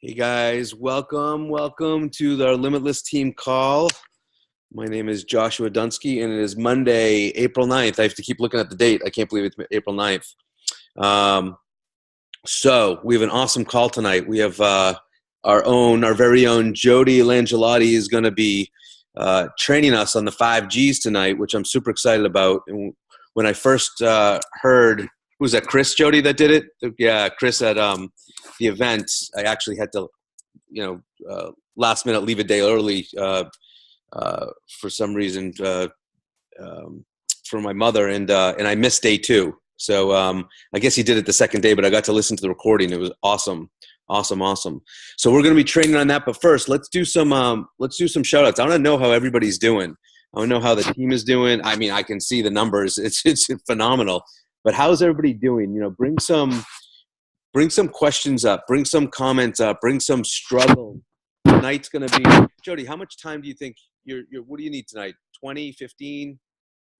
Hey guys, welcome to our Limitless team call. My name is Joshua Dunsky and it is Monday, April 9th. I have to keep looking at the date. I can't believe it's April 9th. So we have an awesome call tonight. We have our very own Jody Langelotti is going to be training us on the 5Gs tonight, which I'm super excited about. And when I first heard, was that Chris, Jody, that did it? Yeah, Chris at the event. I actually had to, last minute leave a day early for some reason for my mother, and I missed day two. So I guess he did it the second day, but I got to listen to the recording. It was awesome. So we're going to be training on that. But first, let's do some shout outs. I want to know how everybody's doing. I want to know how the team is doing. I mean, I can see the numbers. It's phenomenal. But how's everybody doing? Bring some questions up. Bring some comments up. Bring some struggle. Tonight's going to be, Jody, how much time do you think what do you need tonight? 20, 15?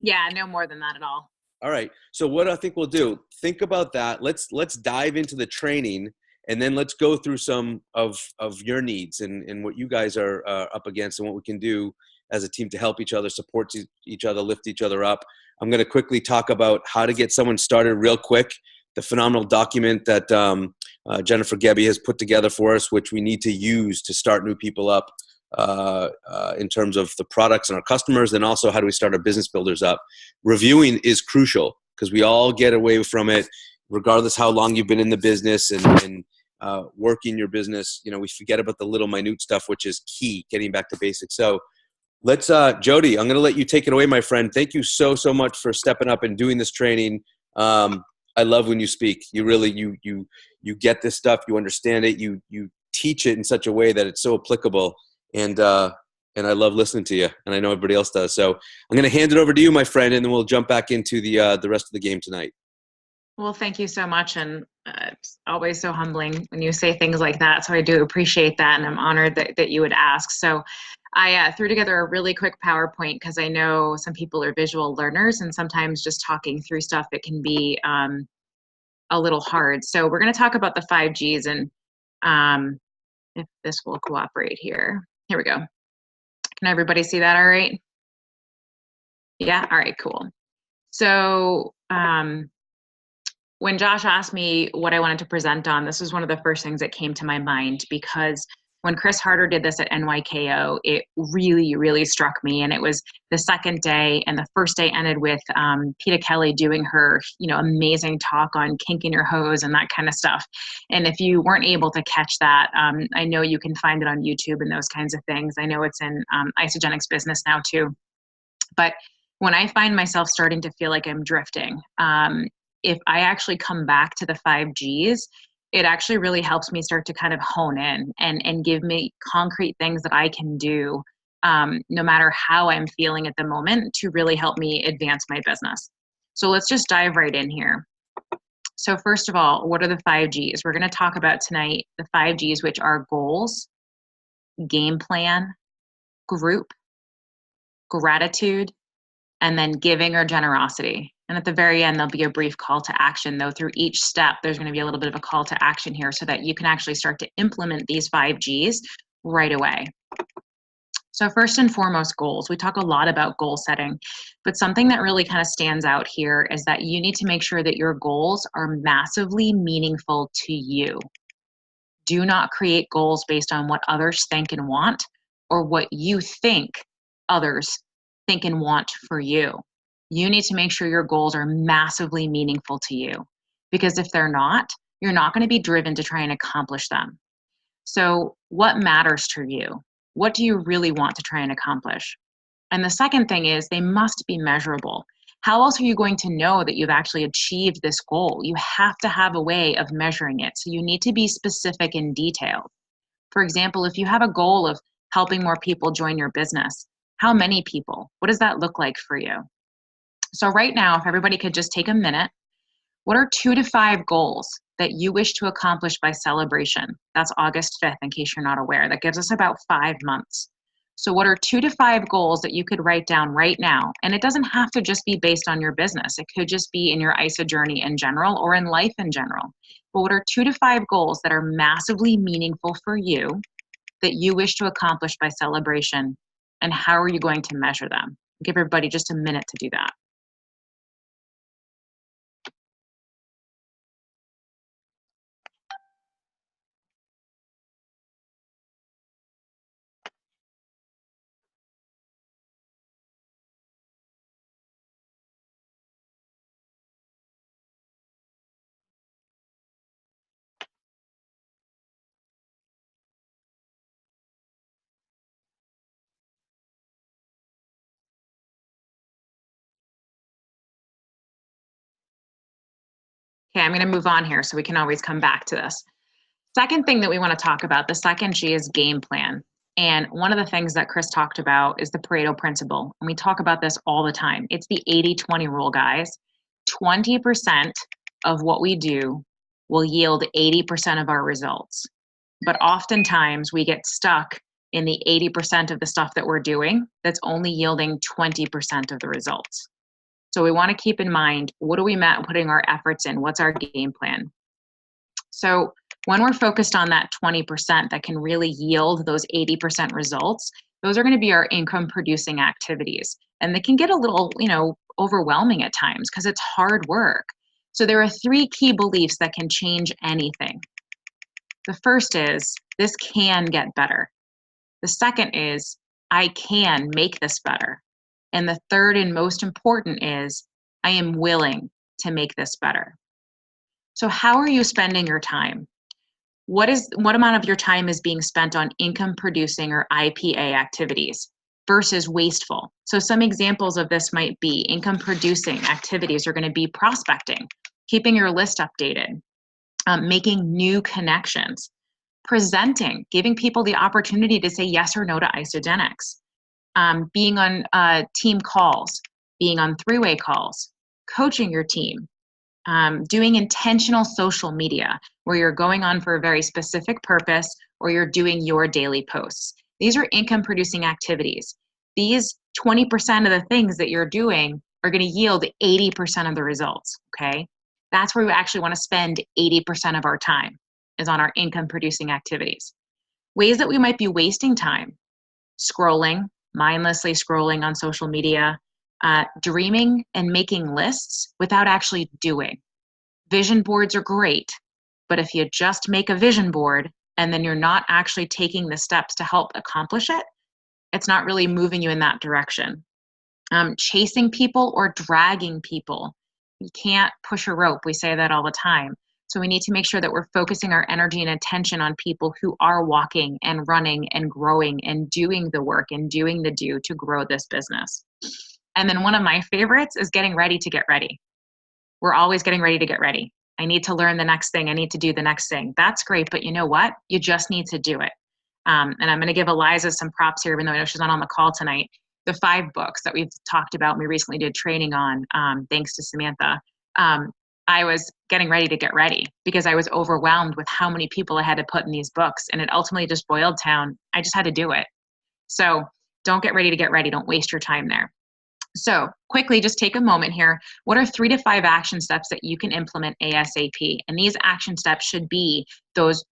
Yeah, no more than that at all. All right. So what I think we'll do, think about that. Let's dive into the training, and then let's go through some of your needs and what you guys are up against and what we can do as a team to help each other, support each other, lift each other up. I'm going to quickly talk about how to get someone started real quick. The phenomenal document that Jennifer Gebby has put together for us, which we need to use to start new people up in terms of the products and our customers, and also how do we start our business builders up. Reviewing is crucial because we all get away from it, regardless how long you've been in the business and working your business. We forget about the little minute stuff, which is key, getting back to basics. So let's, Jody, I'm going to let you take it away, my friend. Thank you so much for stepping up and doing this training. I love when you speak. You really, you get this stuff. You understand it. You teach it in such a way that it's so applicable. And I love listening to you, and I know everybody else does. So I'm going to hand it over to you, my friend, and then we'll jump back into the rest of the game tonight. Well, thank you so much, and it's always so humbling when you say things like that. So I do appreciate that, and I'm honored that you would ask. So I threw together a really quick PowerPoint because I know some people are visual learners, and sometimes just talking through stuff, it can be a little hard. So we're going to talk about the 5Gs, and if this will cooperate here. Here we go. Can everybody see that all right? Yeah? All right, cool. So when Josh asked me what I wanted to present on, this was one of the first things that came to my mind, because when Chris Harder did this at NYKO, it really, really struck me. And it was the second day, and the first day ended with Peta Kelly doing her, amazing talk on kinking your hose and that kind of stuff. And if you weren't able to catch that, I know you can find it on YouTube and those kinds of things. I know it's in Isagenix Business now too. But when I find myself starting to feel like I'm drifting, if I actually come back to the 5Gs, it actually really helps me start to kind of hone in and give me concrete things that I can do, no matter how I'm feeling at the moment, to really help me advance my business. So let's just dive right in here. So first of all, what are the 5Gs? We're going to talk about tonight the 5Gs, which are goals, game plan, group, gratitude, and then giving or generosity. And at the very end, there'll be a brief call to action, though through each step, there's going to be a little bit of a call to action here so that you can actually start to implement these 5Gs right away. So first and foremost, goals. We talk a lot about goal setting, but something that really kind of stands out here is that you need to make sure that your goals are massively meaningful to you. Do not create goals based on what others think and want, or what you think others think and want for you. You need to make sure your goals are massively meaningful to you, because if they're not, you're not going to be driven to try and accomplish them. So what matters to you? What do you really want to try and accomplish? And the second thing is they must be measurable. How else are you going to know that you've actually achieved this goal? You have to have a way of measuring it. So you need to be specific and detailed. For example, if you have a goal of helping more people join your business, how many people? What does that look like for you? So right now, if everybody could just take a minute, what are 2 to 5 goals that you wish to accomplish by celebration? That's August 5th, in case you're not aware. That gives us about 5 months. So what are 2 to 5 goals that you could write down right now? And it doesn't have to just be based on your business. It could just be in your ISA journey in general or in life in general. well, what are 2 to 5 goals that are massively meaningful for you that you wish to accomplish by celebration? And how are you going to measure them? Give everybody just a minute to do that. Okay, I'm going to move on here so we can always come back to this. Second thing that we want to talk about, the second G, is game plan. And one of the things that Chris talked about is the Pareto principle. And we talk about this all the time. It's the 80-20 rule, guys. 20% of what we do will yield 80% of our results. But oftentimes we get stuck in the 80% of the stuff that we're doing that's only yielding 20% of the results. So we want to keep in mind, what are we putting our efforts in? What's our game plan? So when we're focused on that 20% that can really yield those 80% results, those are going to be our income producing activities. And they can get a little, overwhelming at times because it's hard work. So there are 3 key beliefs that can change anything. The first is, this can get better. The second is, I can make this better. And the third and most important is, I am willing to make this better. So how are you spending your time? What amount of your time is being spent on income producing or IPA activities versus wasteful? So some examples of this might be income producing activities are going to be prospecting, keeping your list updated, making new connections, presenting, giving people the opportunity to say yes or no to Isogenics, being on team calls, being on 3-way calls, coaching your team, doing intentional social media where you're going on for a very specific purpose or you're doing your daily posts. These are income producing activities. These 20% of the things that you're doing are going to yield 80% of the results, okay? That's where we actually want to spend 80% of our time, is on our income producing activities. Ways that we might be wasting time: scrolling, mindlessly scrolling on social media, dreaming and making lists without actually doing. Vision boards are great, but if you just make a vision board and then you're not actually taking the steps to help accomplish it, it's not really moving you in that direction. Chasing people or dragging people. You can't push a rope. We say that all the time. So we need to make sure that we're focusing our energy and attention on people who are walking and running and growing and doing the work and doing the do to grow this business. And then one of my favorites is getting ready to get ready. We're always getting ready to get ready. I need to learn the next thing. I need to do the next thing. That's great, but you know what? You just need to do it. And I'm going to give Eliza some props here, even though I know she's not on the call tonight. The 5 books that we've talked about and we recently did training on, thanks to Samantha, I was getting ready to get ready because I was overwhelmed with how many people I had to put in these books. And it ultimately just boiled down, I just had to do it. So don't get ready to get ready. Don't waste your time there. So quickly, just take a moment here. What are 3 to 5 action steps that you can implement ASAP? And these action steps should be those,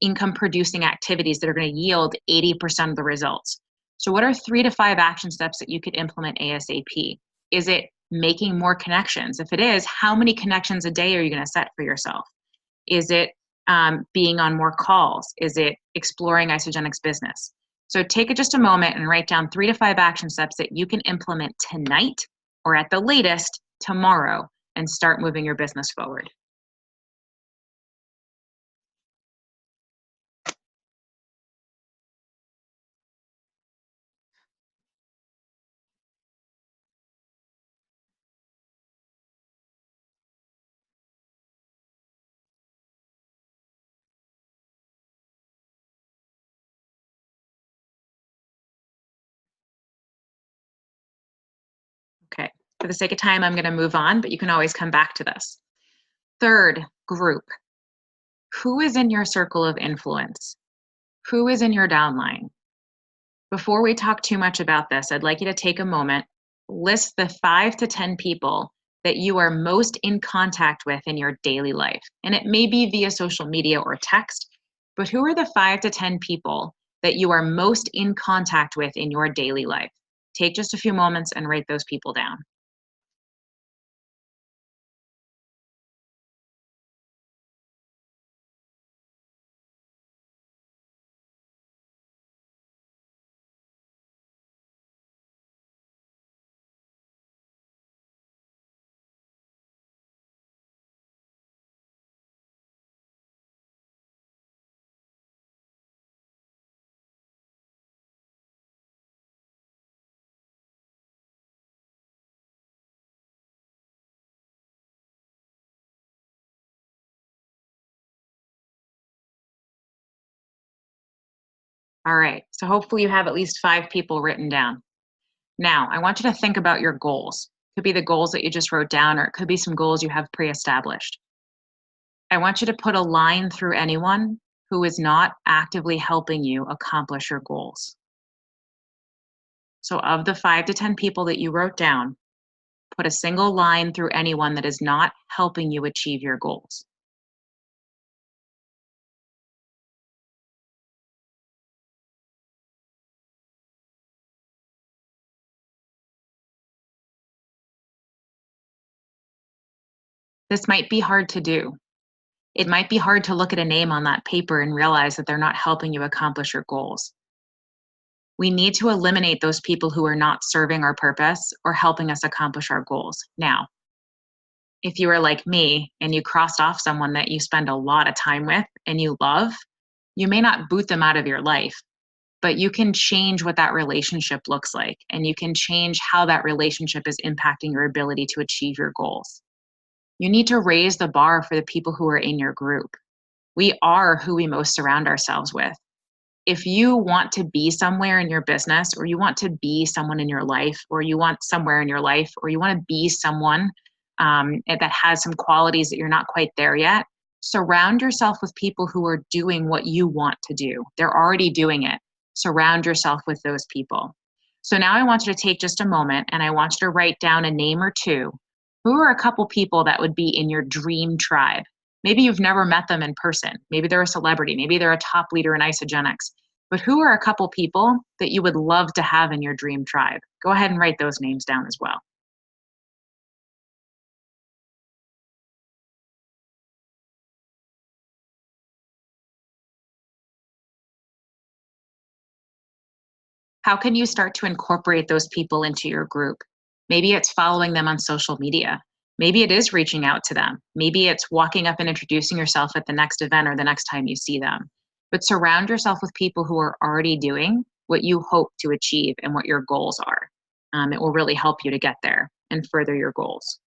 income producing activities that are going to yield 80% of the results. So what are 3 to 5 action steps that you could implement ASAP? Is it making more connections? If it is, how many connections a day are you going to set for yourself? Is it being on more calls? Is it exploring Isogenics business? So take just a moment and write down 3 to 5 action steps that you can implement tonight or at the latest tomorrow and start moving your business forward. Okay, for the sake of time, I'm going to move on, but you can always come back to this. Third group, who is in your circle of influence? Who is in your downline? Before we talk too much about this, I'd like you to take a moment, list the 5 to 10 people that you are most in contact with in your daily life? And it may be via social media or text, but who are the 5 to 10 people that you are most in contact with in your daily life? Take just a few moments and write those people down. All right, so hopefully you have at least 5 people written down. Now, I want you to think about your goals. It could be the goals that you just wrote down, or it could be some goals you have pre established. I want you to put a line through anyone who is not actively helping you accomplish your goals. So, of the 5 to 10 people that you wrote down, put a single line through anyone that is not helping you achieve your goals. This might be hard to do. It might be hard to look at a name on that paper and realize that they're not helping you accomplish your goals. We need to eliminate those people who are not serving our purpose or helping us accomplish our goals. Now, if you are like me and you crossed off someone that you spend a lot of time with and you love, you may not boot them out of your life, but you can change what that relationship looks like, and you can change how that relationship is impacting your ability to achieve your goals. You need to raise the bar for the people who are in your group. We are who we most surround ourselves with. If you want to be somewhere in your business, or you want to be someone in your life, or you want somewhere in your life, or you want to be someone that has some qualities that you're not quite there yet, surround yourself with people who are doing what you want to do. They're already doing it. Surround yourself with those people. So now I want you to take just a moment and I want you to write down a name or two. Who are a couple people that would be in your dream tribe? Maybe you've never met them in person. Maybe they're a celebrity. Maybe they're a top leader in isogenics. But who are a couple people that you would love to have in your dream tribe? Go ahead and write those names down as well. How can you start to incorporate those people into your group? Maybe it's following them on social media. Maybe it is reaching out to them. Maybe it's walking up and introducing yourself at the next event or the next time you see them. But surround yourself with people who are already doing what you hope to achieve and what your goals are. It will really help you to get there and further your goals.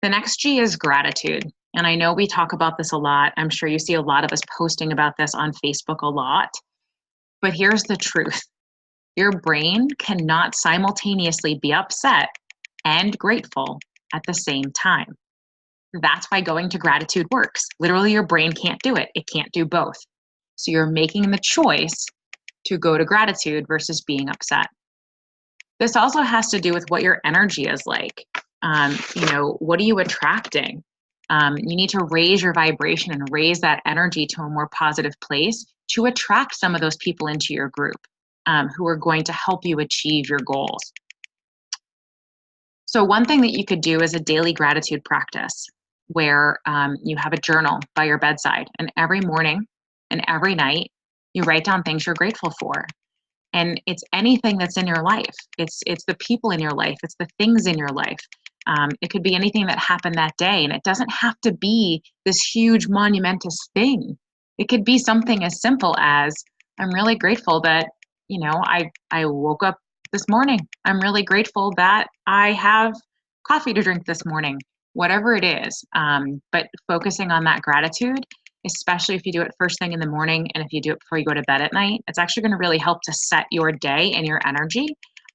The next G is gratitude. And I know we talk about this a lot. I'm sure you see a lot of us posting about this on Facebook a lot. But here's the truth. Your brain cannot simultaneously be upset and grateful at the same time. That's why going to gratitude works. Literally, your brain can't do it. It can't do both. So you're making the choice to go to gratitude versus being upset. This also has to do with what your energy is like. What are you attracting? You need to raise your vibration and raise that energy to a more positive place to attract some of those people into your group who are going to help you achieve your goals. So one thing that you could do is a daily gratitude practice where you have a journal by your bedside, and every morning and every night you write down things you're grateful for. And it's anything that's in your life. It's the people in your life. It's the things in your life. It could be anything that happened that day, and it doesn't have to be this huge monumentous thing. It could be something as simple as, I'm really grateful that I woke up this morning. I'm really grateful that I have coffee to drink this morning. Whatever it is, but focusing on that gratitude, especially if you do it first thing in the morning and if you do it before you go to bed at night, it's actually going to really help to set your day and your energy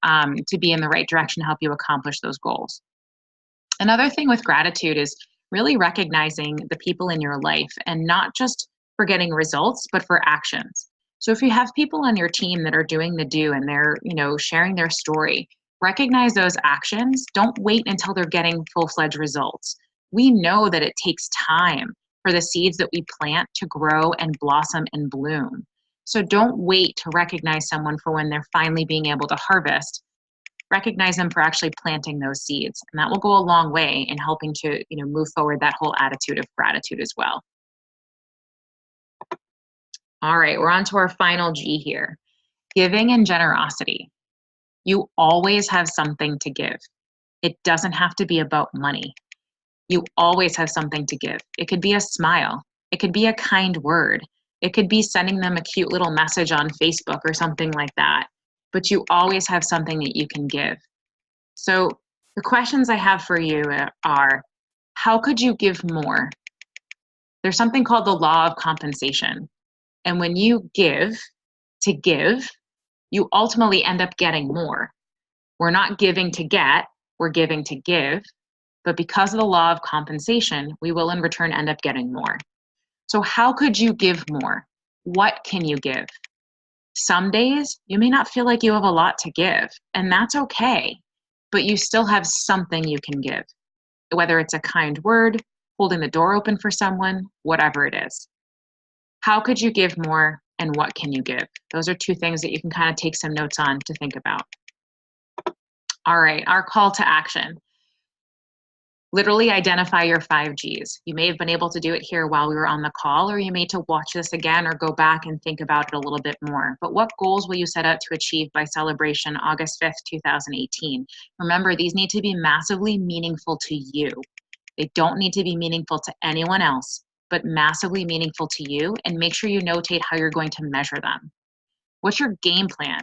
to be in the right direction to help you accomplish those goals. Another thing with gratitude is really recognizing the people in your life and not just for getting results, but for actions. So if you have people on your team that are doing the do and they're, sharing their story, Recognize those actions. Don't wait until they're getting full-fledged results. We know that it takes time for the seeds that we plant to grow and blossom and bloom. So don't wait to recognize someone for when they're finally being able to harvest. Recognize them for actually planting those seeds. And that will go a long way in helping to, move forward that whole attitude of gratitude as well. All right, we're on to our final G here. Giving and generosity. You always have something to give. It doesn't have to be about money. You always have something to give. It could be a smile. It could be a kind word. It could be sending them a cute little message on Facebook or something like that. But you always have something that you can give. So the questions I have for you are, how could you give more? There's something called the law of compensation. And when you give to give, you ultimately end up getting more. We're not giving to get, we're giving to give. But because of the law of compensation, we will in return end up getting more. So how could you give more? What can you give? Some days you may not feel like you have a lot to give, and that's okay, but you still have something you can give, whether it's a kind word, holding the door open for someone, whatever it is. How could you give more, and what can you give? Those are two things that you can kind of take some notes on to think about. All right, our call to action. Literally identify your 5 Gs. You may have been able to do it here while we were on the call, or you may to watch this again or go back and think about it a little bit more. But what goals will you set out to achieve by celebration August 5th, 2018? Remember, these need to be massively meaningful to you. They don't need to be meaningful to anyone else, but massively meaningful to you, and make sure you notate how you're going to measure them. What's your game plan?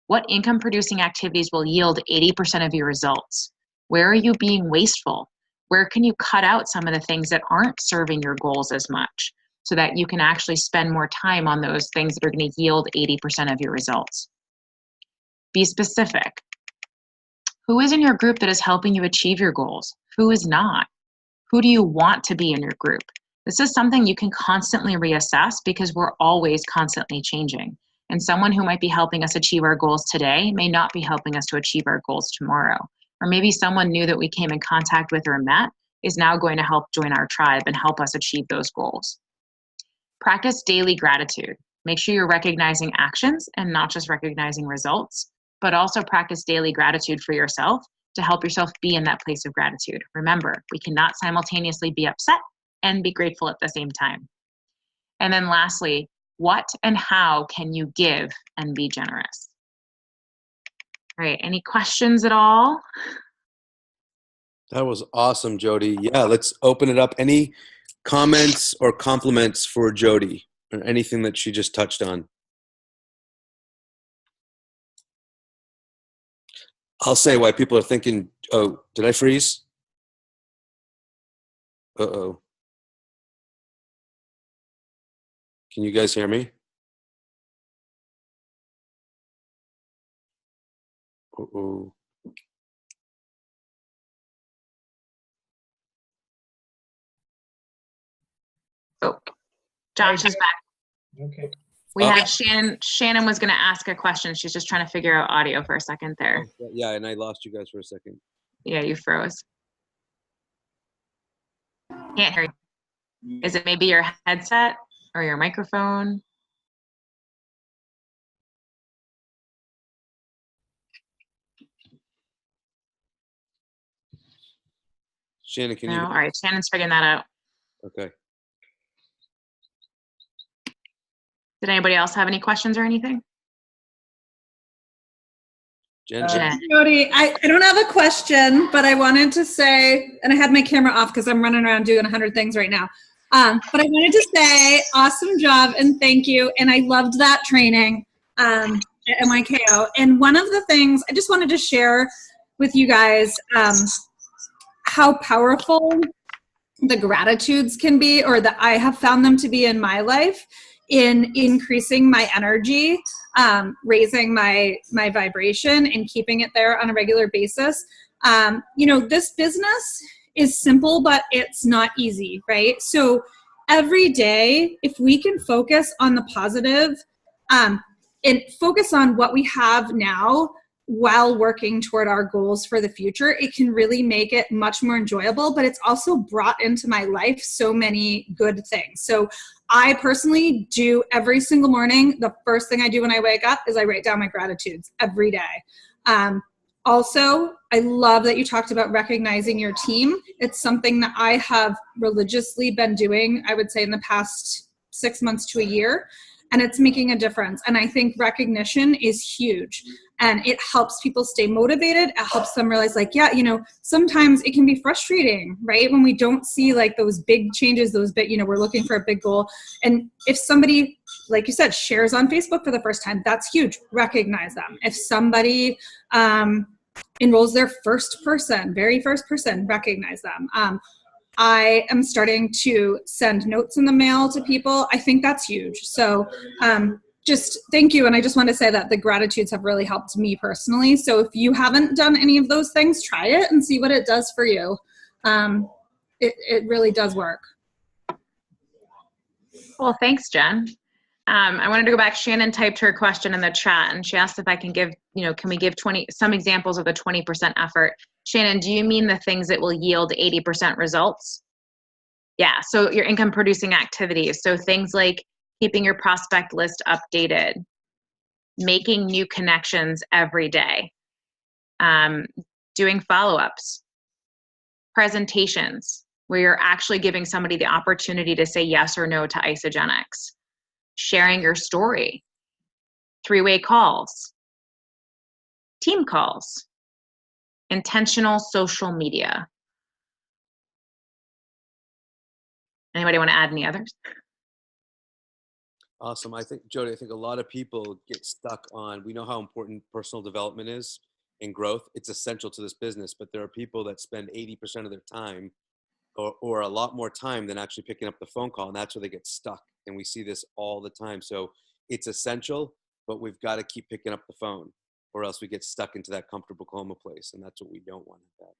What income producing activities will yield 80% of your results? Where are you being wasteful? Where can you cut out some of the things that aren't serving your goals as much so that you can actually spend more time on those things that are going to yield 80% of your results? Be specific. Who is in your group that is helping you achieve your goals? Who is not? Who do you want to be in your group? This is something you can constantly reassess because we're always constantly changing. And someone who might be helping us achieve our goals today may not be helping us to achieve our goals tomorrow. Or maybe someone new that we came in contact with or met is now going to help join our tribe and help us achieve those goals. Practice daily gratitude. Make sure you're recognizing actions and not just recognizing results, but also practice daily gratitude for yourself to help yourself be in that place of gratitude. Remember, we cannot simultaneously be upset and be grateful at the same time. And then lastly, what and how can you give and be generous? All right, any questions at all? That was awesome, Jody. Yeah, let's open it up. Any comments or compliments for Jody or anything that she just touched on? I'll say why people are thinking, oh, did I freeze? Uh-oh. Can you guys hear me? Uh-oh. Oh, Josh is back. Okay. We had Shannon. Shannon was going to ask a question. She's just trying to figure out audio for a second there. Yeah, and I lost you guys for a second. Yeah, you froze. Can't hear you. Is it maybe your headset or your microphone? Shannon, can you? No? All right, Shannon's figuring that out. Okay. Did anybody else have any questions or anything? Jen? Jody, I don't have a question, but I wanted to say, and I had my camera off because I'm running around doing 100 things right now. But I wanted to say, awesome job and thank you. And I loved that training at MYKO. And one of the things I just wanted to share with you guys, how powerful the gratitudes can be, or that I have found them to be in my life, in increasing my energy, raising my vibration and keeping it there on a regular basis. This business is simple, but it's not easy, right? So every day, if we can focus on the positive, and focus on what we have now, while working toward our goals for the future, it can really make it much more enjoyable, but it's also brought into my life so many good things. So I personally do every single morning, the first thing I do when I wake up is I write down my gratitudes every day. Also, I love that you talked about recognizing your team. It's something that I have religiously been doing, I would say, in the past 6 months to a year, and it's making a difference. And I think recognition is huge, and it helps people stay motivated. It helps them realize, like, yeah, sometimes it can be frustrating, right? When we don't see like those big changes, those big, we're looking for a big goal. And if somebody, like you said, shares on Facebook for the first time, that's huge. Recognize them. If somebody enrolls their very first person, recognize them. I am starting to send notes in the mail to people. I think that's huge. So just thank you. And I just want to say that the gratitudes have really helped me personally. So if you haven't done any of those things, try it and see what it does for you. It really does work. Well, thanks, Jen. I wanted to go back. Shannon typed her question in the chat, and she asked if I can give, can we give some examples of the 20% effort? Shannon, do you mean the things that will yield 80% results? Yeah, so your income producing activities. So things like keeping your prospect list updated, making new connections every day, doing follow-ups, presentations, where you're actually giving somebody the opportunity to say yes or no to Isagenix, sharing your story, 3-way calls, team calls, intentional social media. Anybody want to add any others? Awesome. Jody, I think a lot of people get stuck on, we know how important personal development is and growth. It's essential to this business, but there are people that spend 80% of their time or a lot more time than actually picking up the phone call. And that's where they get stuck. And we see this all the time. So it's essential, but we've got to keep picking up the phone or else we get stuck into that comfortable coma place. And that's what we don't want to happen.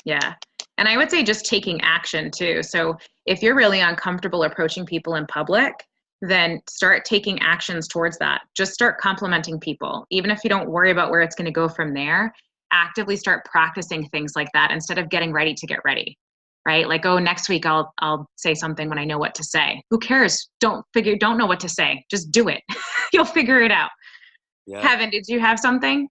Yeah. And I would say just taking action too. So if you're really uncomfortable approaching people in public, then start taking actions towards that. Just start complimenting people. Even if you don't worry about where it's going to go from there, actively start practicing things like that instead of getting ready to get ready, right? Like, oh, next week I'll say something when I know what to say. Who cares? Don't know what to say. Just do it. You'll figure it out. Yeah. Kevin, did you have something?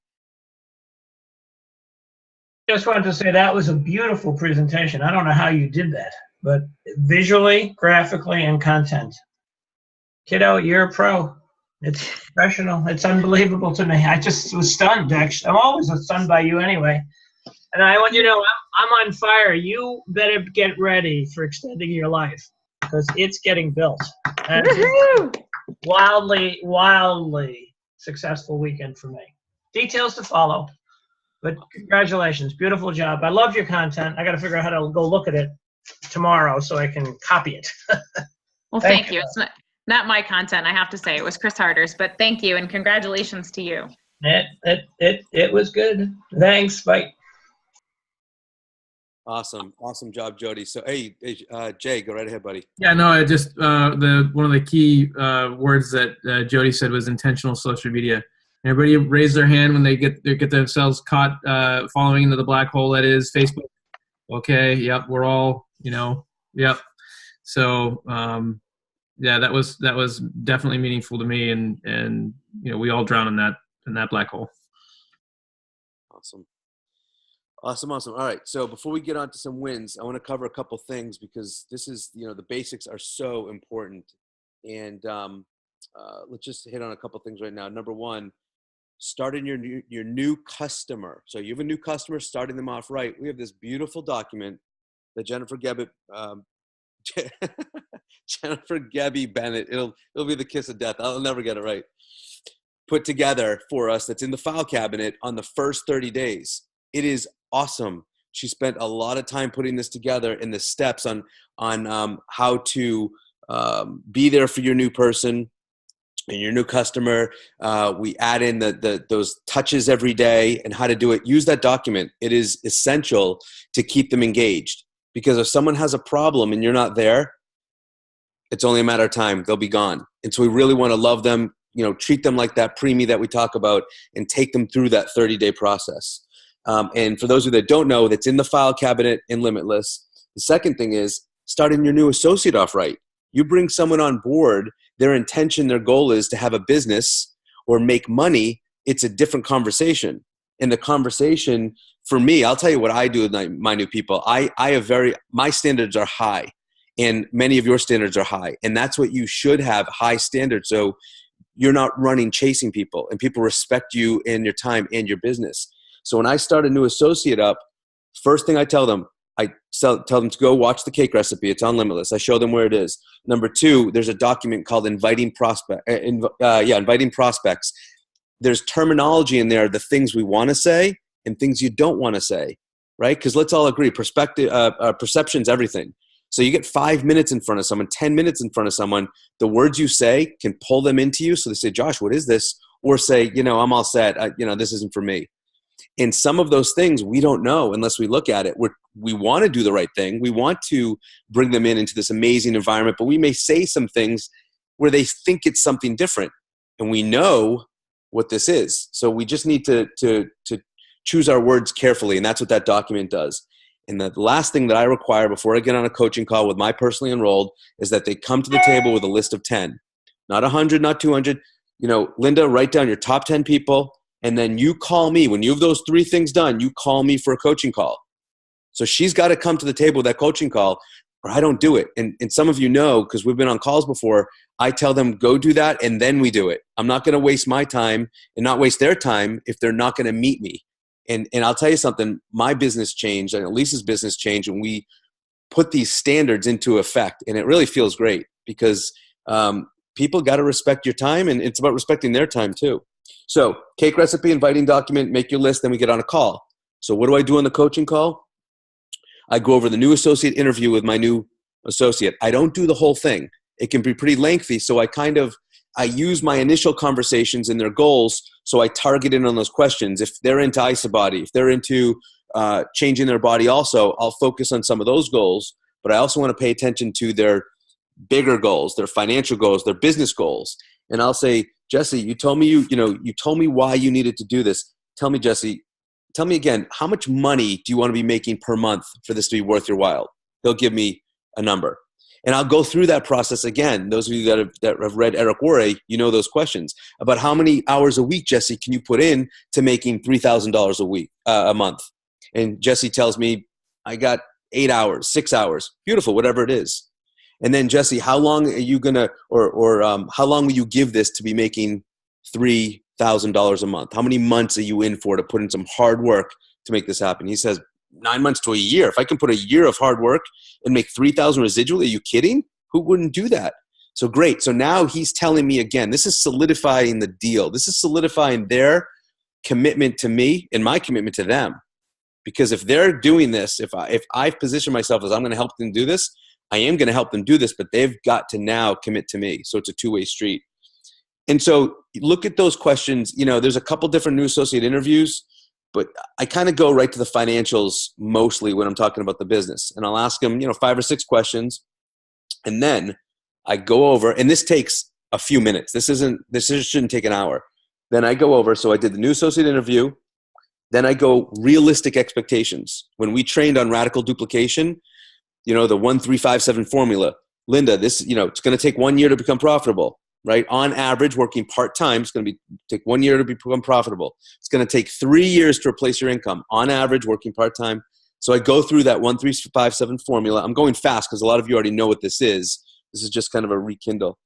Just wanted to say that was a beautiful presentation. I don't know how you did that, but visually, graphically, and content. Kiddo, you're a pro. It's professional. It's unbelievable to me. I just was stunned, actually. I'm always stunned by you anyway. And I want you to know, I'm on fire. You better get ready for extending your life because it's getting built. And wildly, wildly successful weekend for me. Details to follow. But congratulations. Beautiful job. I love your content. I got to figure out how to go look at it tomorrow so I can copy it. Well, thank you. It's not my content, I have to say. It was Chris Harder's, but thank you and congratulations to you. It was good. Thanks. Bye. Awesome job, Jody. So, hey, Jay, go right ahead, buddy. Yeah, no, I just one of the key words that Jody said was intentional social media. Everybody raise their hand when they get themselves caught falling into the black hole that is Facebook. Okay, yep, we're all, yep. So, yeah, that was definitely meaningful to me, and we all drown in that black hole. Awesome. All right. So before we get on to some wins, I want to cover a couple things because this is, the basics are so important. And let's just hit on a couple things right now. Number one, starting your new customer. So you have a new customer, starting them off right. We have this beautiful document that Jennifer Gebby Bennett, it'll be the kiss of death. I'll never get it right. Put together for us that's in the file cabinet on the first 30 days. It is awesome. She spent a lot of time putting this together in the steps on how to be there for your new person and your new customer. We add in those touches every day and how to do it. Use that document. It is essential to keep them engaged because if someone has a problem and you're not there, it's only a matter of time. They'll be gone. And so we really want to love them, treat them like that preemie that we talk about and take them through that 30-day process. And for those of you that don't know, that's in the file cabinet in Limitless. The second thing is starting your new associate off right. You bring someone on board, their intention, their goal is to have a business or make money. It's a different conversation. And the conversation for me, I'll tell you what I do with my new people. My standards are high, and many of your standards are high. And that's what you should have, high standards. So you're not running chasing people, and people respect you and your time and your business. So when I start a new associate up, first thing I tell them, tell them to go watch the cake recipe. It's on Limitless. I show them where it is. Number 2, there's a document called inviting prospects. There's terminology in there, the things we want to say and things you don't want to say, right? Because let's all agree, perception's everything. So you get 5 minutes in front of someone, 10 minutes in front of someone, the words you say can pull them into you. So they say, Josh, what is this? Or say, I'm all set. This isn't for me. And some of those things we don't know unless we look at it. We want to do the right thing. We want to bring them into this amazing environment, but we may say some things where they think it's something different. And we know what this is. So we just need to choose our words carefully. And that's what that document does. And the last thing that I require before I get on a coaching call with my personally enrolled is that they come to the table with a list of 10, not 100, not 200. Linda, write down your top 10 people. And then you call me. When you have those 3 things done, you call me for a coaching call. So she's got to come to the table with that coaching call, or I don't do it. And some of you know, because we've been on calls before, I tell them, go do that, and then we do it. I'm not going to waste my time and not waste their time if they're not going to meet me. And I'll tell you something, my business changed, and Lisa's business changed, and we put these standards into effect. And it really feels great because people got to respect your time, and it's about respecting their time too. So cake recipe, inviting document, make your list, then we get on a call. So what do I do on the coaching call? I go over the new associate interview with my new associate. I don't do the whole thing. It can be pretty lengthy. So I use my initial conversations and their goals. So I target in on those questions. If they're into Isobody, if they're into changing their body also, I'll focus on some of those goals. But I also want to pay attention to their bigger goals, their financial goals, their business goals. And I'll say, Jesse, you told me you told me why you needed to do this. Tell me, Jesse, tell me again, how much money do you want to be making per month for this to be worth your while? They'll give me a number. And I'll go through that process again. Those of you that have read Eric Worre, those questions about how many hours a week, Jesse, can you put in to making $3,000 a month? And Jesse tells me, I got 8 hours, 6 hours, beautiful, whatever it is. And then Jesse, how long are you gonna, how long will you give this to be making $3,000 a month? How many months are you in for to put in some hard work to make this happen? He says 9 months to a year. If I can put a year of hard work and make 3,000 residual, are you kidding? Who wouldn't do that? So great. So now he's telling me again, this is solidifying the deal. This is solidifying their commitment to me and my commitment to them. Because if they're doing this, if I position myself as I'm going to help them do this, I am going to help them do this, but they've got to now commit to me. So it's a two-way street. And so look at those questions. There's a couple different new associate interviews, but I kind of go right to the financials mostly when I'm talking about the business. And I'll ask them, 5 or 6 questions. And then I go over, and this takes a few minutes. This shouldn't take an hour. Then I go over. So I did the new associate interview. Then I go realistic expectations. When we trained on radical duplication, the 1-3-5-7 formula, Linda, this, it's going to take 1 year to become profitable, right? On average, working part-time, it's going to take 1 year to become profitable. It's going to take 3 years to replace your income. On average, working part-time. So I go through that 1-3-5-7 formula. I'm going fast because a lot of you already know what this is. This is just kind of a rekindle.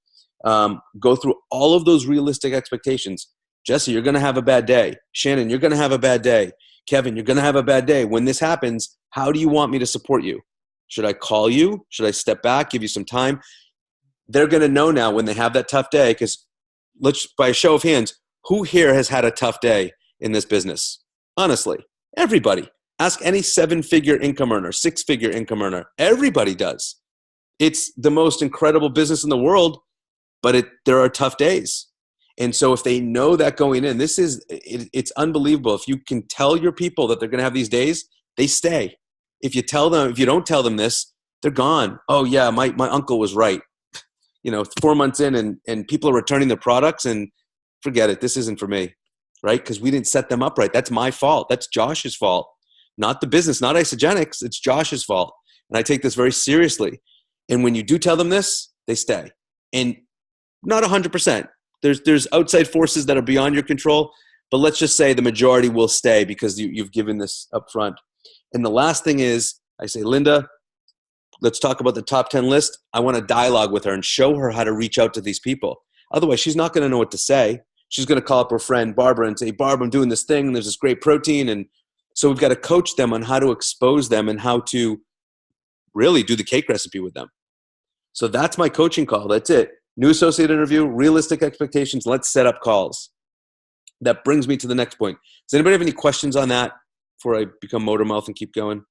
Go through all of those realistic expectations. Jesse, you're going to have a bad day. Shannon, you're going to have a bad day. Kevin, you're going to have a bad day. When this happens, how do you want me to support you? Should I call you? Should I step back, give you some time? They're going to know now when they have that tough day, because by a show of hands, who here has had a tough day in this business? Honestly, everybody. Ask any 7-figure income earner, 6-figure income earner. Everybody does. It's the most incredible business in the world, but there are tough days. And so if they know that going in, it's unbelievable. If you can tell your people that they're going to have these days, they stay. If you don't tell them this, they're gone. Oh yeah, my uncle was right. 4 months in and people are returning their products and forget it. This isn't for me, right? Because we didn't set them up right. That's my fault. That's Josh's fault, not the business, not Isogenics. It's Josh's fault. And I take this very seriously. And when you do tell them this, they stay. And not 100%. There's outside forces that are beyond your control, but let's just say the majority will stay because you've given this up front. And the last thing is, I say, Linda, let's talk about the top 10 list. I want to dialogue with her and show her how to reach out to these people. Otherwise, she's not going to know what to say. She's going to call up her friend Barbara and say, Barbara, I'm doing this thing, and there's this great protein. And so we've got to coach them on how to expose them and how to really do the cake recipe with them. So that's my coaching call. That's it. New associate interview, realistic expectations. Let's set up calls. That brings me to the next point. Does anybody have any questions on that before I become motor mouth and keep going?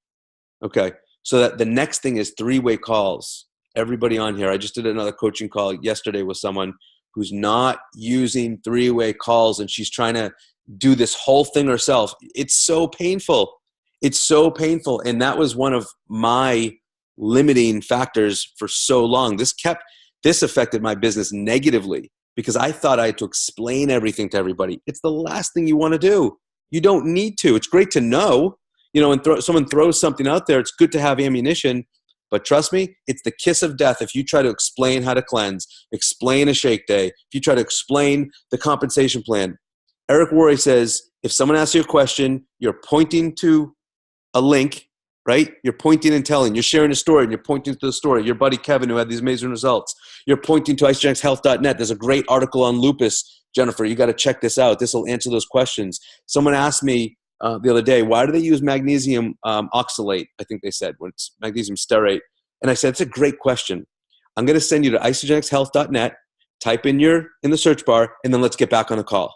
Okay. So that the next thing is three-way calls. Everybody on here. I just did another coaching call yesterday with someone who's not using three-way calls, and she's trying to do this whole thing herself. It's so painful. It's so painful. And that was one of my limiting factors for so long. This affected my business negatively because I thought I had to explain everything to everybody. It's the last thing you want to do. You don't need to. It's great to know, and someone throws something out there. It's good to have ammunition, but trust me, it's the kiss of death if you try to explain how to cleanse, explain a shake day, if you try to explain the compensation plan. Eric Worre says, if someone asks you a question, you're pointing to a link, right? You're pointing and telling. You're sharing a story and you're pointing to the story. Your buddy Kevin, who had these amazing results. You're pointing to isogenecshealth.net. There's a great article on lupus. Jennifer, you got to check this out. This will answer those questions. Someone asked me the other day, why do they use magnesium oxalate? I think they said, when it's magnesium stearate. And I said, it's a great question. I'm going to send you to isogenecshealth.net, type in the search bar, and then let's get back on a call.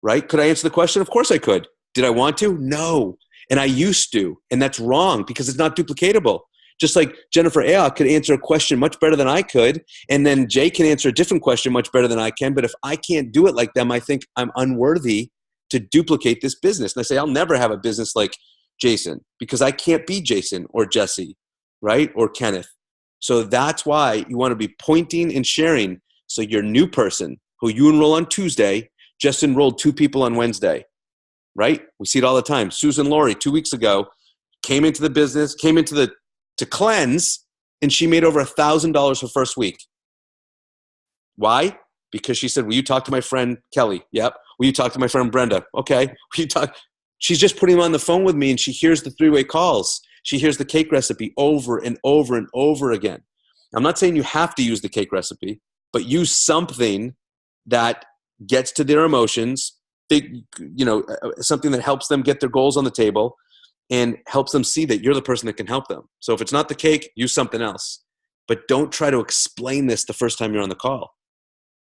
Right? Could I answer the question? Of course I could. Did I want to? No. And I used to. And that's wrong because it's not duplicatable. Just like Jennifer Ayotte could answer a question much better than I could, and then Jay can answer a different question much better than I can. But if I can't do it like them, I think I'm unworthy to duplicate this business. And I say, I'll never have a business like Jason because I can't be Jason or Jesse, right? Or Kenneth. So that's why you want to be pointing and sharing. So your new person who you enroll on Tuesday just enrolled 2 people on Wednesday, right? We see it all the time. Susan Laurie, 2 weeks ago, came into the business, to cleanse, and she made over $1,000 her first week. Why? Because she said, will you talk to my friend Kelly? Yep. Will you talk to my friend Brenda? Okay. Will you talk? She's just putting them on the phone with me, and she hears the three-way calls. She hears the cake recipe over and over and over again. I'm not saying you have to use the cake recipe, but use something that gets to their emotions, something that helps them get their goals on the table and helps them see that you're the person that can help them. So if it's not the cake, use something else. But don't try to explain this the first time you're on the call,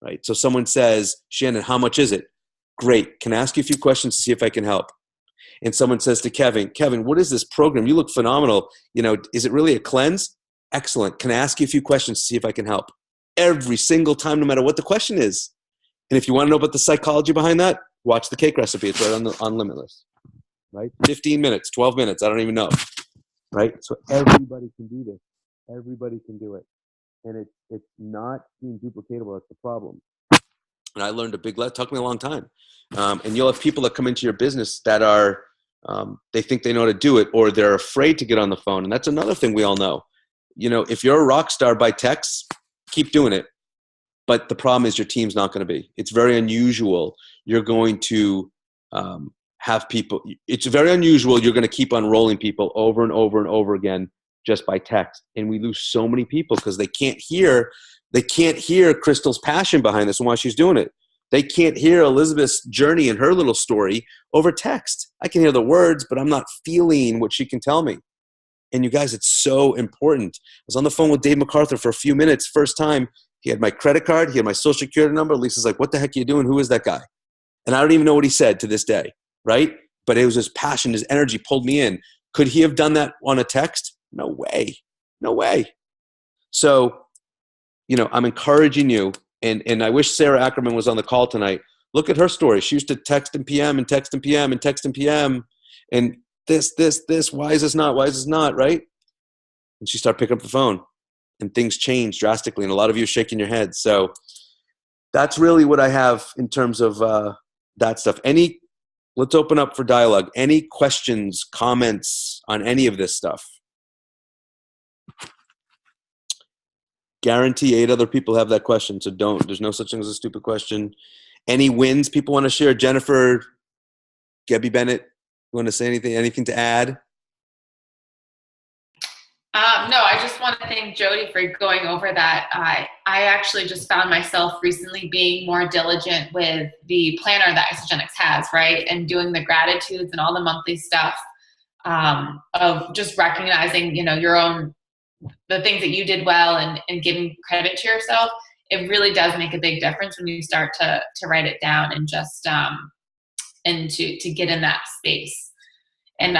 right? So someone says, Shannon, how much is it? Great. Can I ask you a few questions to see if I can help? And someone says to Kevin, what is this program? You look phenomenal. Is it really a cleanse? Excellent. Can I ask you a few questions to see if I can help? Every single time, no matter what the question is. And if you want to know about the psychology behind that, watch the cake recipe. It's right on Limitless, right? 15 minutes, 12 minutes. I don't even know, right? So everybody can do this. Everybody can do it. And it's not being duplicatable. That's the problem. And I learned a big lesson. It took me a long time. And you'll have people that come into your business that are, they think they know how to do it, or they're afraid to get on the phone. And that's another thing we all know. If you're a rock star by text, keep doing it. But the problem is your team's not going to be. It's very unusual. You're going to have people. It's very unusual. You're going to keep unrolling people over and over and over again just by text. And we lose so many people because they can't hear Crystal's passion behind this and why she's doing it. They can't hear Elizabeth's journey and her little story over text. I can hear the words, but I'm not feeling what she can tell me. And you guys, it's so important. I was on the phone with Dave MacArthur for a few minutes. First time, he had my credit card. He had my social security number. Lisa's like, what the heck are you doing? Who is that guy? And I don't even know what he said to this day, right? But it was his passion, his energy pulled me in. Could he have done that on a text? No way. No way. So, I'm encouraging you, and I wish Sarah Ackerman was on the call tonight. Look at her story. She used to text and PM and text and PM and text and PM and this, why is this not, right? And she started picking up the phone. and things change drastically. And a lot of you are shaking your heads. So that's really what I have in terms of that stuff. Let's open up for dialogue. Any questions, comments on any of this stuff? Guarantee 8 other people have that question, so don't. There's no such thing as a stupid question. Any wins people want to share? Jennifer, Gabby Bennett, you want to say anything to add? No, I just want to thank Jody for going over that. I actually just found myself recently being more diligent with the planner that Isagenix has, right? And doing the gratitudes and all the monthly stuff of just recognizing, your own, the things that you did well and giving credit to yourself. It really does make a big difference when you start to write it down and just, and to get in that space. And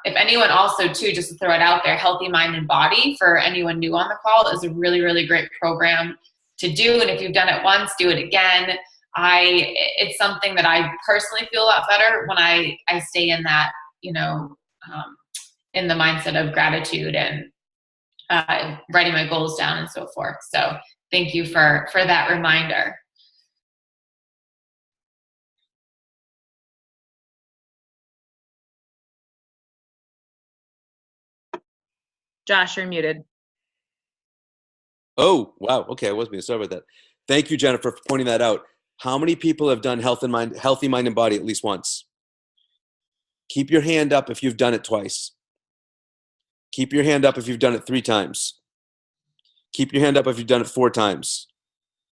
if anyone also too, just to throw it out there, Healthy Mind and Body for anyone new on the call is a really, really great program to do. And if you've done it once, do it again. It's something that I personally feel a lot better when I stay in that, in the mindset of gratitude and writing my goals down and so forth. So thank you for that reminder. Josh, you're muted. Oh, wow. Okay, I was being sorry about that. Thank you, Jennifer, for pointing that out. How many people have done Healthy Mind and Body at least once? Keep your hand up if you've done it twice. Keep your hand up if you've done it 3 times. Keep your hand up if you've done it 4 times.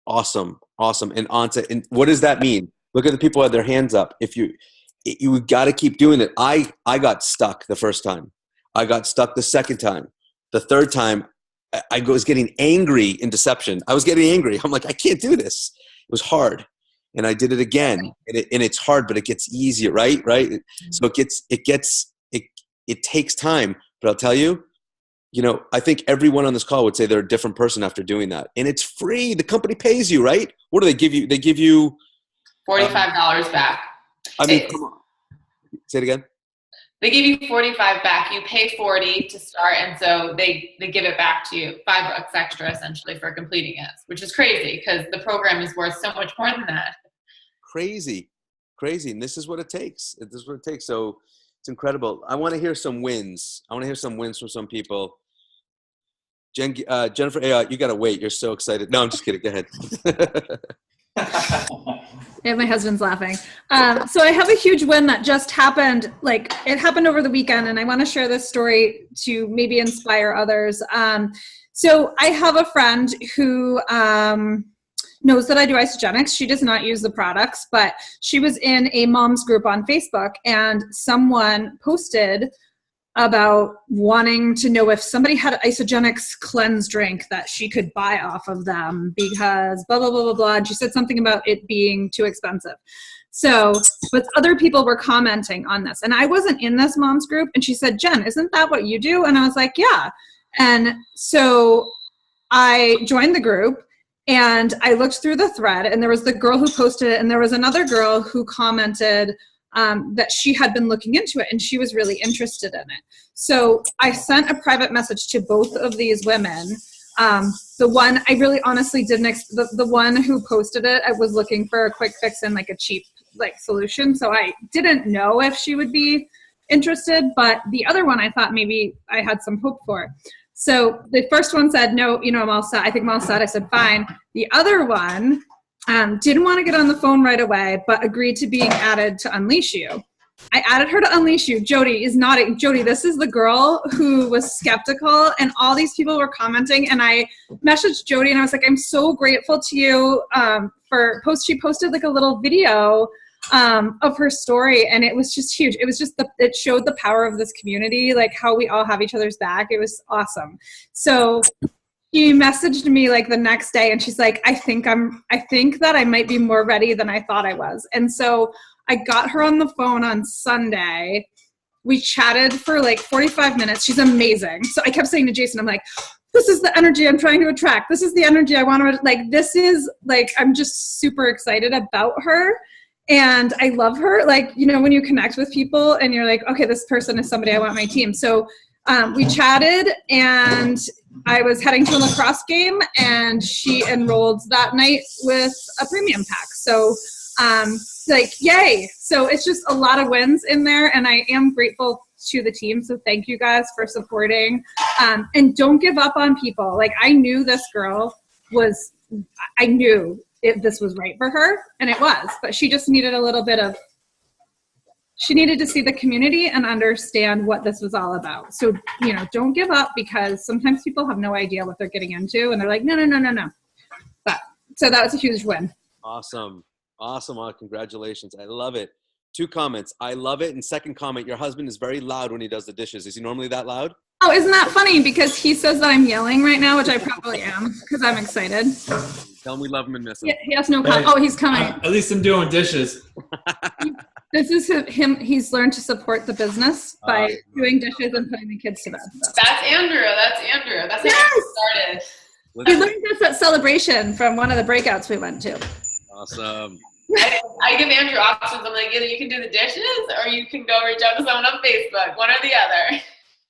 Awesome. Awesome. And and what does that mean? Look at the people who have their hands up. You got to keep doing it. I got stuck the first time. I got stuck the second time. The third time, I was getting angry in deception. I was getting angry. I'm like, I can't do this. It was hard. And I did it again. And it's hard, but it gets easier, right? Right? So it takes time. But I'll tell you, I think everyone on this call would say they're a different person after doing that. And it's free. The company pays you, right? What do they give you? They give you $45 back. I mean, come on. Say it again. They give you $45 back. You pay $40 to start, and so they give it back to you, $5 extra essentially for completing it, which is crazy because the program is worth so much more than that. Crazy, and this is what it takes. So it's incredible. I want to hear some wins. I want to hear some wins from some people. Jennifer, you got to wait. You're so excited. No, I'm just kidding. Go ahead. Yeah, my husband's laughing. So I have a huge win that just happened. Like, it happened over the weekend, and I want to share this story to maybe inspire others. So I have a friend who knows that I do Isagenix. She does not use the products, but she was in a mom's group on Facebook, and someone posted about wanting to know if somebody had an Isagenix cleanse drink that she could buy off of them because blah, blah, blah, blah, blah. And she said something about it being too expensive. So, but other people were commenting on this. And I wasn't in this mom's group. And she said, Jen, isn't that what you do? And I was like, yeah. And so I joined the group and I looked through the thread, and there was the girl who posted it, and there was another girl who commented that she had been looking into it and she was really interested in it. So I sent a private message to both of these women. The one I really honestly didn't, the one who posted it, I was looking for a quick fix and like a cheap solution. So I didn't know if she would be interested, but the other one I thought maybe I had some hope for. So the first one said, no, I'm all set. I think I'm all set. I said, fine. The other one didn't want to get on the phone right away, but agreed to being added to Unleash You. I added her to Unleash You. Jody is nodding. Jody, this is the girl who was skeptical, and all these people were commenting, and I messaged Jody, and I was like, I'm so grateful to you she posted like a little video of her story, and it was just huge. It was just it showed the power of this community, like how we all have each other's back. It was awesome. So she messaged me like the next day, and she's like, I think that I might be more ready than I thought I was. And so I got her on the phone on Sunday. We chatted for like 45 minutes. She's amazing. So I kept saying to Jason, I'm like, this is the energy I'm trying to attract. This is the energy I want to, I'm just super excited about her. And I love her. When you connect with people and you're like, okay, this person is somebody I want on my team. So we chatted, and I was heading to a lacrosse game, and she enrolled that night with a premium pack. So, like, yay. So it's just a lot of wins in there, and I am grateful to the team. So thank you guys for supporting. And don't give up on people. Like, I knew this girl I knew this was right for her, and it was, but she just needed a little bit of, she needed to see the community and understand what this was all about. So, you know, don't give up, because sometimes people have no idea what they're getting into, and they're like, no. But so that was a huge win. Awesome. Congratulations. I love it. 2 comments. I love it. And second comment, your husband is very loud when he does the dishes. Is he normally that loud? Oh, isn't that funny? Because he says that I'm yelling right now, which I probably am, because I'm excited. Tell him we love him and miss him. He has no comment. Oh, he's coming. At least I'm doing dishes. This is him. He's learned to support the business by doing dishes and putting the kids to bed. So. That's Andrew. That's how it started. I learned this at Celebration from one of the breakouts we went to. Awesome. I give Andrew options. I'm like, either you can do the dishes or you can go reach out to someone on Facebook, one or the other.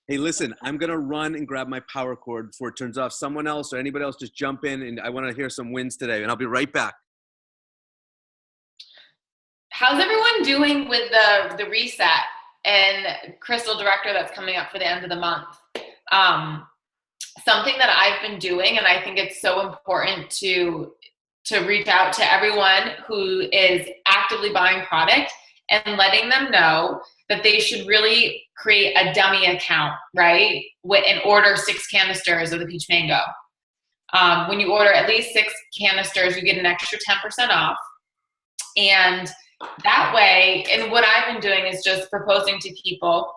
Hey, listen, I'm going to run and grab my power cord before it turns off. Someone else or anybody else just jump in, and I want to hear some wins today, and I'll be right back. How's everyone doing with the reset and Crystal Director that's coming up for the end of the month? Something that I've been doing, and I think it's so important to reach out to everyone who is actively buying product and letting them know that they should really create a dummy account, right? And order 6 canisters of the peach mango. When you order at least 6 canisters, you get an extra 10% off. And that way, and what I've been doing is just proposing to people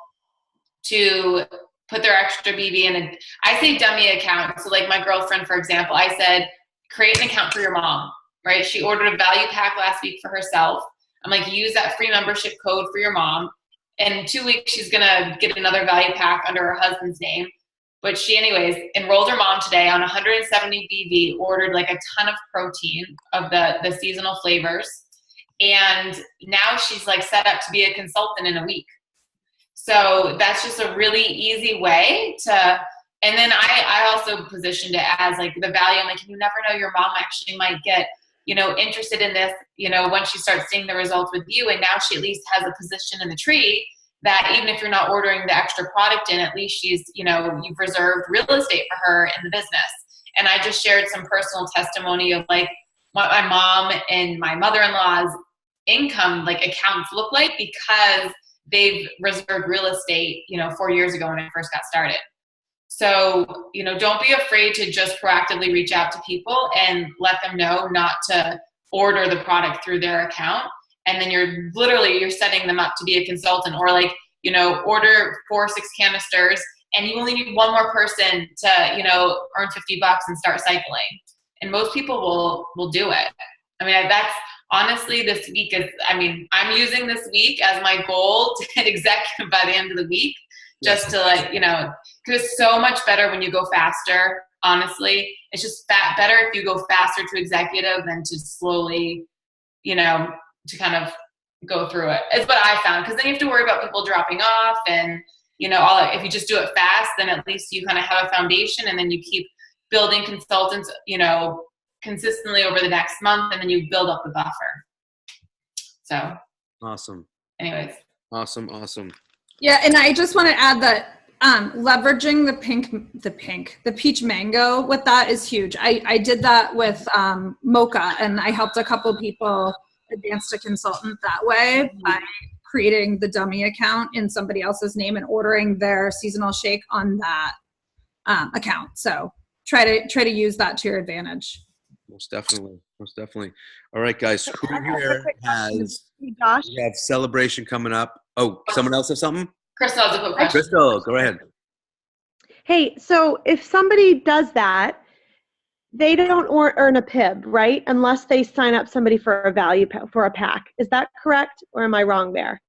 to put their extra BB in I say dummy account. So like my girlfriend, for example, I said, create an account for your mom, right? She ordered a value pack last week for herself. I'm like, use that free membership code for your mom. In 2 weeks, she's gonna get another value pack under her husband's name. But she anyways enrolled her mom today on 170 BV, ordered like a ton of protein of the seasonal flavors. And now she's like set up to be a consultant in a week. So that's just a really easy way to, and then I also positioned it as like the value. I'm like, you never know, your mom actually might get, interested in this, once she starts seeing the results with you. And now she at least has a position in the tree that even if you're not ordering the extra product in, at least she's, you've reserved real estate for her in the business. And I just shared some personal testimony of like what my mom and my mother-in-law's income like accounts look like because they've reserved real estate, 4 years ago when I first got started. So, don't be afraid to just proactively reach out to people and let them know not to order the product through their account. And then you're setting them up to be a consultant, or like, order 4 or 6 canisters and you only need one more person to, earn $50 and start cycling. And most people will do it. I mean, that's honestly, this week is, I'm using this week as my goal to hit executive by the end of the week, just to like, because it's so much better when you go faster. Honestly, it's just better if you go faster to executive than to slowly, to kind of go through it. It's what I found, because then you have to worry about people dropping off and, all that. If you just do it fast, then at least you kind of have a foundation, and then you keep building consultants, consistently over the next month, and then you build up the buffer. So awesome. Anyways. Awesome. Yeah, and I just want to add that leveraging the peach mango with that is huge. I did that with Mocha, and I helped a couple people advance to consultant that way by creating the dummy account in somebody else's name and ordering their seasonal shake on that account. So try to use that to your advantage. Most definitely. All right, guys. Who here has? We have celebration coming up. Oh, someone else have something? Crystal has a quick question. Crystal, go ahead. Hey, so if somebody does that, they don't earn a PIB, right? Unless they sign up somebody for a pack. Is that correct, or am I wrong there?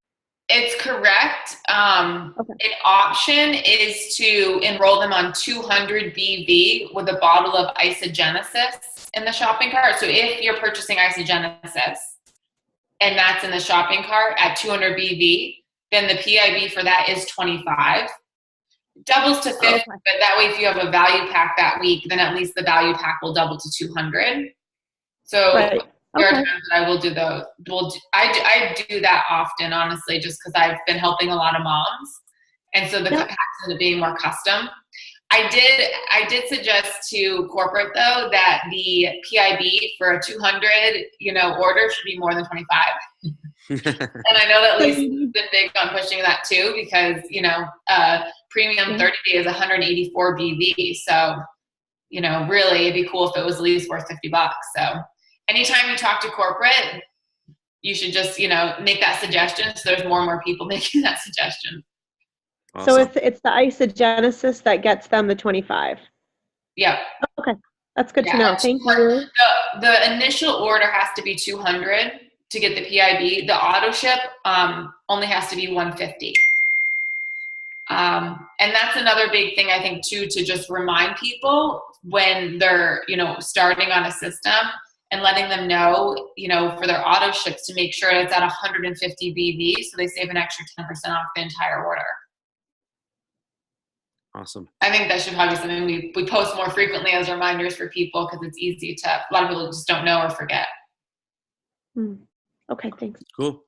It's correct. Okay. An option is to enroll them on 200 BV with a bottle of Isogenesis in the shopping cart. So if you're purchasing Isogenesis and that's in the shopping cart at 200 BV, then the PIB for that is 25. doubles to 50, Okay. but that way if you have a value pack that week, then at least the value pack will double to 200. So Right. there are Okay. times that I will do those. I do that often, honestly, just because I've been helping a lot of moms. And so the Yep. packs end up being more custom. I did suggest to corporate though that the PIB for a 200, order should be more than 25. And I know that Lisa's been big on pushing that too, because, premium 30 day is 184 BV. So, really it'd be cool if it was at least worth $50. So anytime you talk to corporate, you should just, make that suggestion. So there's more and more people making that suggestion. Awesome. So it's the isogenesis that gets them the 25. Yeah. Okay. That's good to Yeah, know. and Thank you. The initial order has to be 200 to get the PIB. The auto ship only has to be 150. And that's another big thing I think too, to just remind people when they're, starting on a system and letting them know, for their auto ships to make sure it's at 150 BV so they save an extra 10% off the entire order. Awesome. I think that should probably be something we post more frequently as reminders for people, because it's easy to, a lot of people just don't know or forget. Okay, thanks. Cool.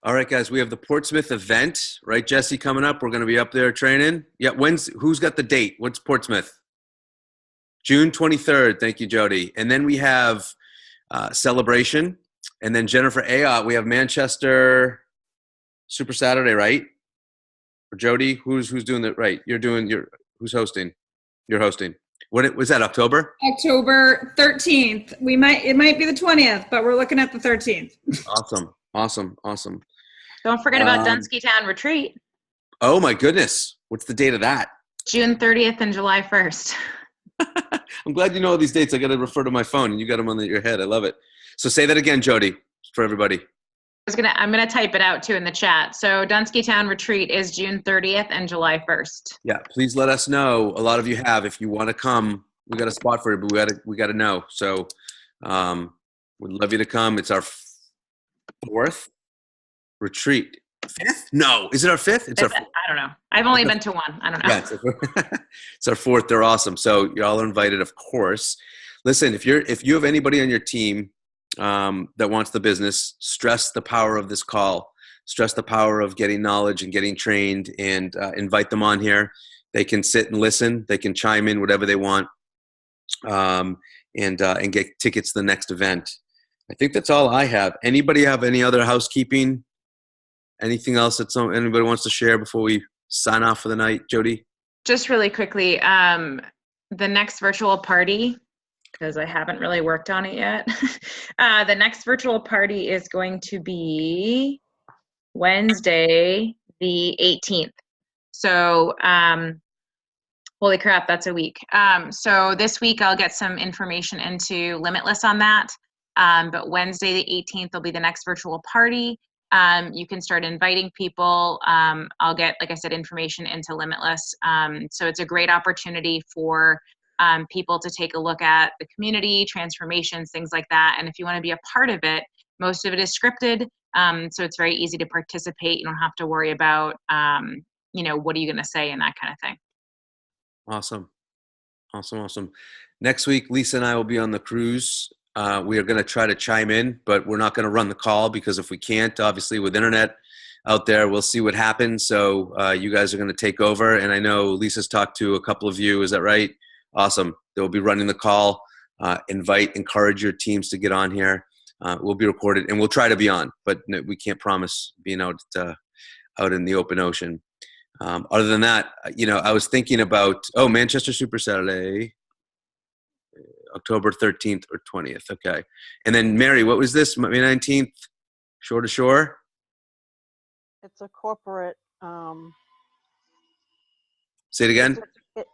All right, guys, we have the Portsmouth event, right, Jesse, coming up. We're going to be up there training. Yeah, who's got the date? What's Portsmouth? June 23rd. Thank you, Jody. And then we have Celebration. And then Jennifer Ayotte, we have Manchester Super Saturday, right? Or Jody, who's doing that? Right, who's hosting? You're hosting. What was that? October 13th. It might be the 20th, but we're looking at the 13th. Awesome. Don't forget about Dunsky Town Retreat. Oh my goodness, what's the date of that? June 30th and July 1st. I'm glad you know all these dates. I got to refer to my phone, and you got them on your head. I love it. So say that again, Jody, for everybody. I'm gonna type it out too in the chat. So Dunsky Town Retreat is June 30th and July 1st. Yeah, please let us know. A lot of you have. If you want to come, we got a spot for you, but we got to know. So we'd love you to come. It's our 4th retreat. 5th? No, is it our 5th? It's our 4th. I don't know. I've only been to one. I don't know. Yeah, it's our 4th. They're awesome. So you're all invited, of course. Listen, if you have anybody on your team that wants the business, stress the power of this call. Stress the power of getting knowledge and getting trained, and invite them on here. They can sit and listen. They can chime in whatever they want, and get tickets to the next event. I think that's all I have. Anybody have any other housekeeping? Anything else that anybody wants to share before we sign off for the night, Jody? Just really quickly, the next virtual party, because I haven't really worked on it yet. The next virtual party is going to be Wednesday, the 18th. So, holy crap, that's a week. So this week I'll get some information into Limitless on that. But Wednesday, the 18th will be the next virtual party. You can start inviting people. I'll get, like I said, information into Limitless. So it's a great opportunity for people to take a look at the community, transformations, things like that. And if you want to be a part of it, most of it is scripted. So it's very easy to participate. You don't have to worry about, what are you going to say and that kind of thing. Awesome. Next week, Lisa and I will be on the cruise. We are going to try to chime in, but we're not going to run the call, because if we can't, obviously with internet out there, we'll see what happens. So you guys are going to take over. And I know Lisa's talked to a couple of you. Is that right? Awesome. They'll be running the call. Encourage your teams to get on here. We'll be recorded, and we'll try to be on, but we can't promise being out in the open ocean. Other than that, I was thinking about, Manchester Super Saturday, October 13th or 20th. Okay. And then Mary, what was this? May 19th, Shore to Shore? It's a corporate. Say it again.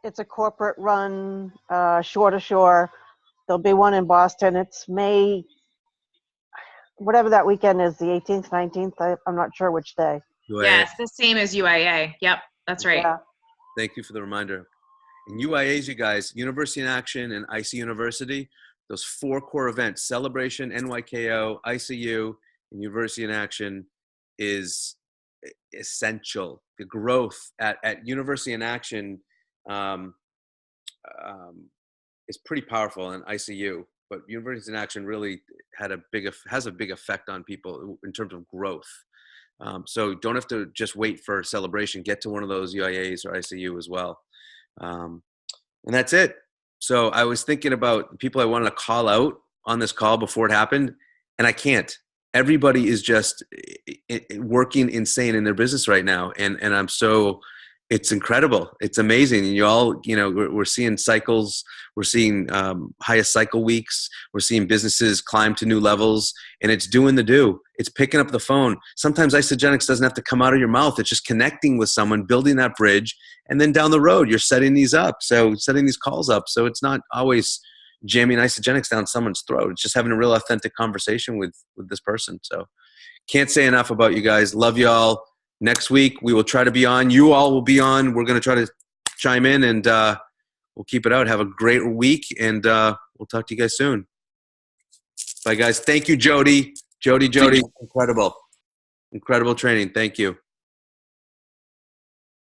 It's a corporate run, Shore to Shore. There'll be one in Boston. It's May, whatever that weekend is, the 18th, 19th. I'm not sure which day. Yeah, it's the same as UIA. Yep, that's right. Yeah. Thank you for the reminder. And UIAs, you guys, University in Action and IC University, those 4 core events, Celebration, NYKO, ICU, and University in Action is essential the growth at University in Action is pretty powerful in ICU, but University in Action really has a big effect on people in terms of growth. So don't have to just wait for celebration. Get to one of those UIAs or ICU as well. And that's it. So I was thinking about people I wanted to call out on this call before it happened, and I can't. Everybody is just working insane in their business right now. And it's incredible. It's amazing. And you all, we're seeing cycles. We're seeing highest cycle weeks. We're seeing businesses climb to new levels, and it's doing the do. It's picking up the phone. Sometimes Isagenix doesn't have to come out of your mouth. It's just connecting with someone, building that bridge. And then down the road, you're setting these calls up. So it's not always jamming Isagenix down someone's throat. It's just having a real authentic conversation with this person. So can't say enough about you guys. Love you all. Next week, we will try to be on. You all will be on. We're going to try to chime in, and we'll keep it out. Have a great week, and we'll talk to you guys soon. Bye, guys. Thank you, Jody. Jody. Incredible training. Thank you.